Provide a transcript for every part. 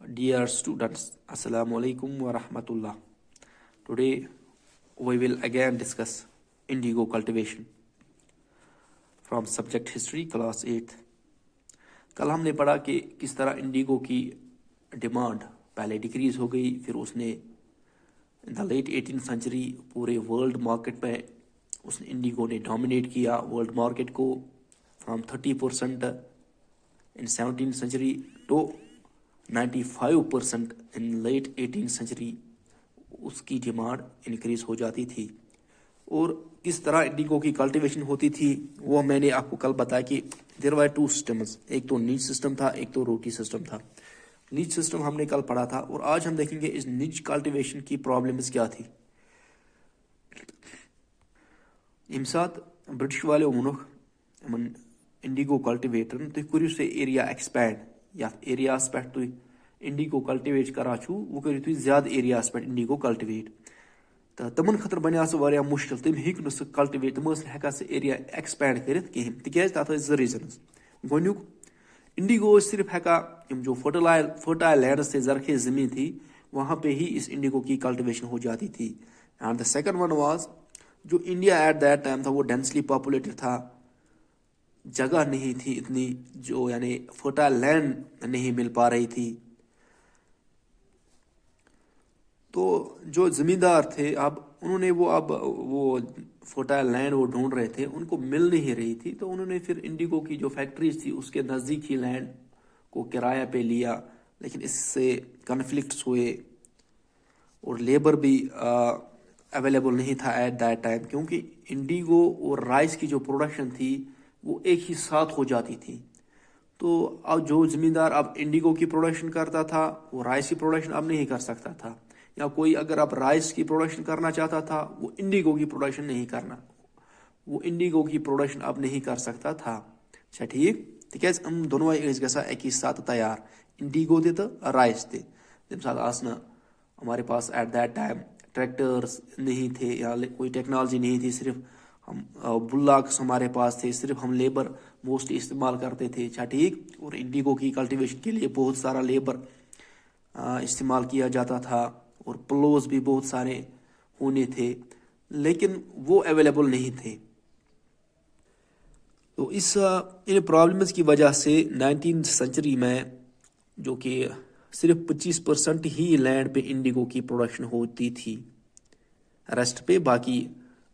Dear students, Assalamu alaikum wa rahmatullah. Today we will again discuss indigo cultivation from subject history class 8th. कल हमने पढ़ा कि किस तरह इंडिगो की डिमांड पहले डिक्रीज हो गई, फिर उसने in the late 18th century पूरे वर्ल्ड मार्केट में उसने इंडिगो ने डोमिनेट किया वर्ल्ड मार्केट को from 30% in 17th century to 95% in late 18th century उसकी डिमांड इंक्रीज हो जाती थी। और किस तरह इंडिगो की कल्टीवेशन होती थी वो मैंने आपको कल बताया कि देयर वर टू सिस्टम्स, एक तो नीच सिस्टम था, एक तो रोटी सिस्टम था। नीच सिस्टम हमने कल पढ़ा था और आज हम देखेंगे इस नीच कल्टीवेशन की प्रॉब्लम्स क्या थी। यम साथ ब्रिटिश वाले वोनक इंडिगो कल्टिवेटर तुम करू से एरिया एक्सपैंड या एरियास पे तुम इंडिगो कल्टिवेट करा वो करू तुम ज्यादा एरियास पे इंडिगो कल्टिवेट तो तमन खतर बने सह मुश्किल तम हेक सह कल्टिवेट तम हेका सह एरिया एक्सपैंड कर कहें तिज तथ जो रीजनस गोनुक इंडिगो सिर्फ हेका जो फर्टाइल लैंड्स थे जरखे जमीन थी वहाँ पे ही इस इंडिगो की कल्टिवेशन हो जाती थी। And the second one was जो इंडिया एट दैट टाइम था वो डेंसली पॉपुलेटेड था, जगह नहीं थी इतनी, जो यानी फर्टाइल लैंड नहीं मिल पा रही थी। तो जो जमींदार थे अब उन्होंने वो फर्टाइल लैंड वो ढूंढ रहे थे, उनको मिल नहीं रही थी, तो उन्होंने फिर इंडिगो की जो फैक्ट्रीज थी उसके नज़दीक ही लैंड को किराया पे लिया। लेकिन इससे कन्फ्लिक्ट्स हुए और लेबर भी अवेलेबल नहीं था एट दैट टाइम, क्योंकि इंडिगो और राइस की जो प्रोडक्शन थी वो एक ही साथ हो जाती थी। तो अब जो ज़मींदार अब इंडिगो की प्रोडक्शन करता था वो राइस की प्रोडक्शन अब नहीं कर सकता था, या कोई अगर अब राइस की प्रोडक्शन करना चाहता था वो इंडिगो की प्रोडक्शन अब नहीं कर सकता था। अच्छा ठीक, तिकाज दोनों एक साथ तैयार, इंडिगो तो राइस थे। तम साथ हमारे पास एट दैट टाइम ट्रैक्टर्स नहीं थे या कोई टेक्नोलॉजी नहीं थी, सिर्फ हम बुल्लाक्स हमारे पास थे, सिर्फ हम लेबर मोस्टली इस्तेमाल करते थे। अच्छा ठीक, और इंडिगो की कल्टीवेशन के लिए बहुत सारा लेबर इस्तेमाल किया जाता था और प्लोज भी बहुत सारे होने थे, लेकिन वो अवेलेबल नहीं थे। तो इन प्रॉब्लम्स की वजह से 19th सेंचुरी में जो कि सिर्फ 25% ही लैंड पे इंडिगो की प्रोडक्शन होती थी, रेस्ट पे बाकी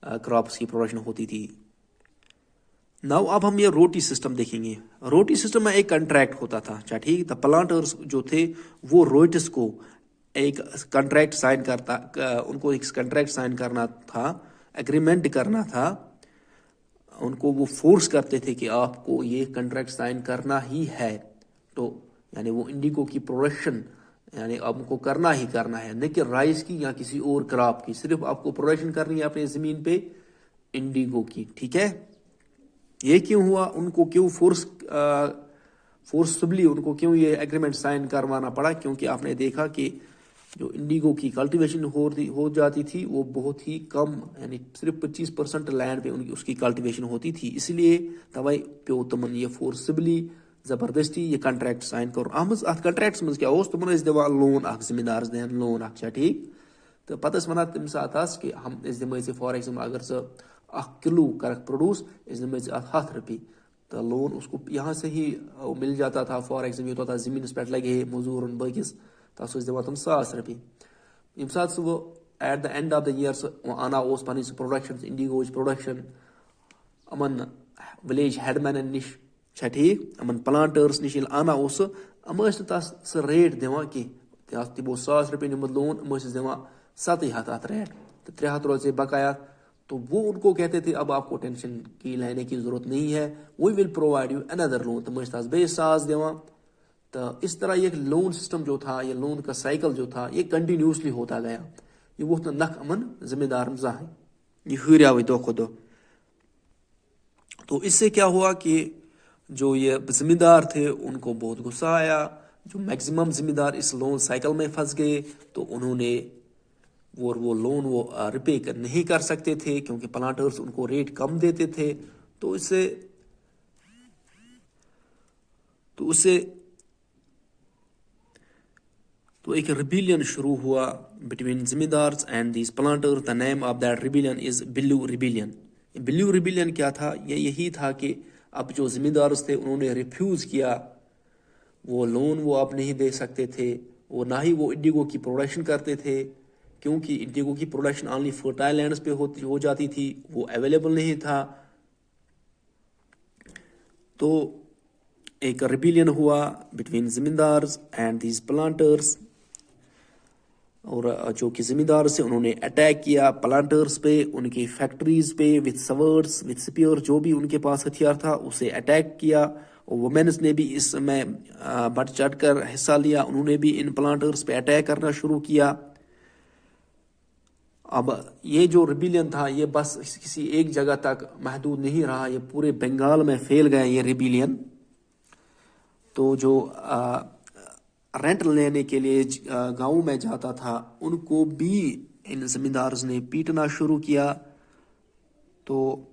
क्रॉप्स की प्रोडक्शन होती थी। नाउ अब हम ये रोटी सिस्टम देखेंगे। रोटी सिस्टम में एक कॉन्ट्रैक्ट होता था। अच्छा ठीक, द प्लांटर्स जो थे वो रोइट्स को एक कॉन्ट्रैक्ट साइन उनको एक कॉन्ट्रैक्ट साइन करना था, एग्रीमेंट करना था, उनको वो फोर्स करते थे कि आपको ये कॉन्ट्रैक्ट साइन करना ही है। तो यानी वो इंडिगो की प्रोडक्शन यानी आपको करना ही करना है, न कि राइस की या किसी और क्रॉप की, सिर्फ आपको प्रोडक्शन करनी है अपनी जमीन पे इंडिगो की। ठीक है, ये क्यों हुआ, उनको क्यों फोर्सफुली उनको क्यों ये एग्रीमेंट साइन करवाना पड़ा? क्योंकि आपने देखा कि जो इंडिगो की कल्टीवेशन हो जाती थी वो बहुत ही कम, यानी सिर्फ 25% लैंड पे उसकी कल्टीवेशन होती थी, इसलिए तवै पे तमन ये फोर्सबली जबरदस्ती ये कॉन्ट्रैक्ट साइन कर। अत कॉन्ट्रैक्ट्स मज क्या तमन दिवान लोन जमींदार दिन लोन ठीक, तो पत वन तम सात कि हम दिमे फॉर एग्जाम्पल अगर किलो कर प्रोड्यूस दिमे 100 रुपये, तो लोन उसको यहाँ से ही मिल जाता था। फॉर एग्जाम्पल यूत जमीन पे लगे मजूरन बकिस तस दिवान तम 100 रुपये। यम सात वो at the end of the year आना पन प्रोडक्शन इंडिगो प्रोडक्शन अमन विलेज हेडमैन निश ठीक, अमन प्लांटर्स निश आना तस रेट दिवान कह तमो 100 रुपये निमुत लोन दिवान 700 अत रेट, तो 300 रोज बकाया। तो वो उनको कहते थे अब आपको टेंशन की लेने की जरूरत नहीं है, we will provide you another loan, तो तस बे 100 दिवान। तो इस तरह ये लोन सिस्टम जो था, ये लोन का साइकिल जो था, ये कंटिन्यूसली होता गया। ये वो नख अमन जिम्मेदार जहां ये हुआ दो खो दो। तो इससे क्या हुआ कि जो ये जिम्मेदार थे उनको बहुत गुस्सा आया, जो मैक्सिमम जिम्मेदार इस लोन साइकिल में फंस गए, तो उन्होंने वो लोन वो रिपे नहीं कर सकते थे क्योंकि प्लांटर्स उनको रेट कम देते थे। तो उससे تو ایک ریبیلین شروع ہوا between zamindars and these planter. The name of that rebellion is blue rebellion. Blue rebellion کیا تھا؟ یہ یہی تھا کہ اب جو زمیندارز تھے انہوں نے ریفیوز کیا، وہ لون وہ اب نہیں دے سکتے تھے، وہ نہ ہی وہ انڈیگو کی پروڈکشن کرتے تھے، کیونکہ انڈیگو کی پروڈکشن اونلی فرٹائل لینڈز پہ ہو جاتی تھی، وہ اویلیبل نہیں تھا. تو ایک ریبیلین ہوا بٹوین زمیندارز اینڈ دیز پلانٹرز، اور جو کہ زمیندار سے انہوں نے اٹیک کیا پلانٹرز پہ، ان کی فیکٹریز پہ، وتھ سورڈز وتھ سپیئر، جو بھی ان کے پاس ہتھیار تھا اسے اٹیک کیا. وومنز نے بھی اس میں بڑھ چڑھ کر حصہ لیا، انہوں نے بھی ان پلانٹرز پہ اٹیک کرنا شروع کیا. اب یہ جو ریبیلین تھا یہ بس کسی ایک جگہ تک محدود نہیں رہا، یہ پورے بنگال میں پھیل گیا یہ ریبیلین. تو جو رینٹ لینے کے لیے گاؤں میں جاتا تھا ان کو بھی ان زمیندارز نے پیٹنا شروع کیا. تو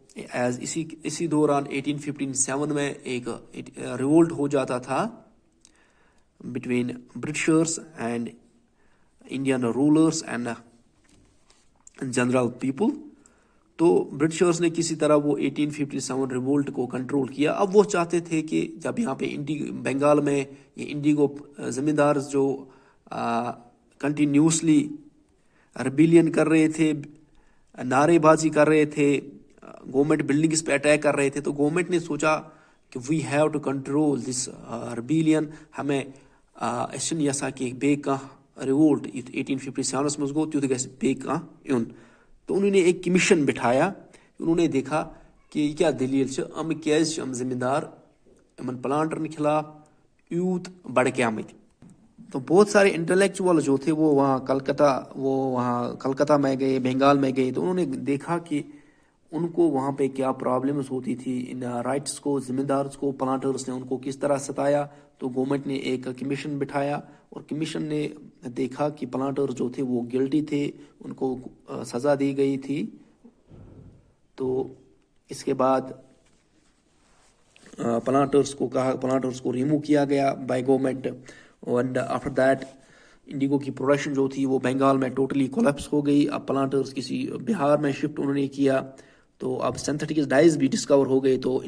اسی دوران 1857 میں ایک ریولٹ ہو جاتا تھا between Britishers and Indian rulers and general people. تو برٹشرز نے کسی طرح وہ 1857 ریولٹ کو کنٹرول کیا. اب وہ چاہتے تھے کہ جب یہاں پہ بنگال میں یہ انڈیگو زمیندار جو کنٹینیوسلی ریبیلین کر رہے تھے، نعرے بازی کر رہے تھے، گورنمنٹ بلڈنگز پہ اٹیک کر رہے تھے، تو گورنمنٹ نے سوچا کہ we have to control this rebellion. ہمیں اسن یسا کہ بیٚیہِ کانٛہہ ریولٹ 1857 مز گو تیُتھ گژھِ بیٚیہِ کانٛہہ یُن. تو انہوں نے ایک کمیشن بٹھایا. انہوں نے دیکھا کہ یہ کیا دلیل سے کیازِ چھِ زمیندار ان پلانٹرن خلاف یوت بڑکے آمت. تو بہت سارے انٹلیکچوئل جو تھے وہ وہاں کلکتہ میں گئے، بنگال میں گئے. تو انہوں نے دیکھا کہ ان کو وہاں پہ کیا پرابلمز ہوتی تھی، ان رائٹس کو، زمیندارز کو پلانٹرز نے ان کو کس طرح ستایا. تو گورنمنٹ نے ایک کمیشن بٹھایا اور کمیشن نے دیکھا کہ پلانٹر جو تھے وہ گلٹی تھے، ان کو سزا دی گئی تھی. تو اس کے بعد پلانٹرز کو ریموو کیا گیا by government. And after that Indigo کی پروڈکشن جو تھی وہ بنگال میں ٹوٹلی کولیپس ہو گئی. اب پلانٹرز کسی بہار میں شفٹ انہوں نے کیا. تو اب سینتھیٹک ڈائز بھی ڈسکور ہو گئے. تو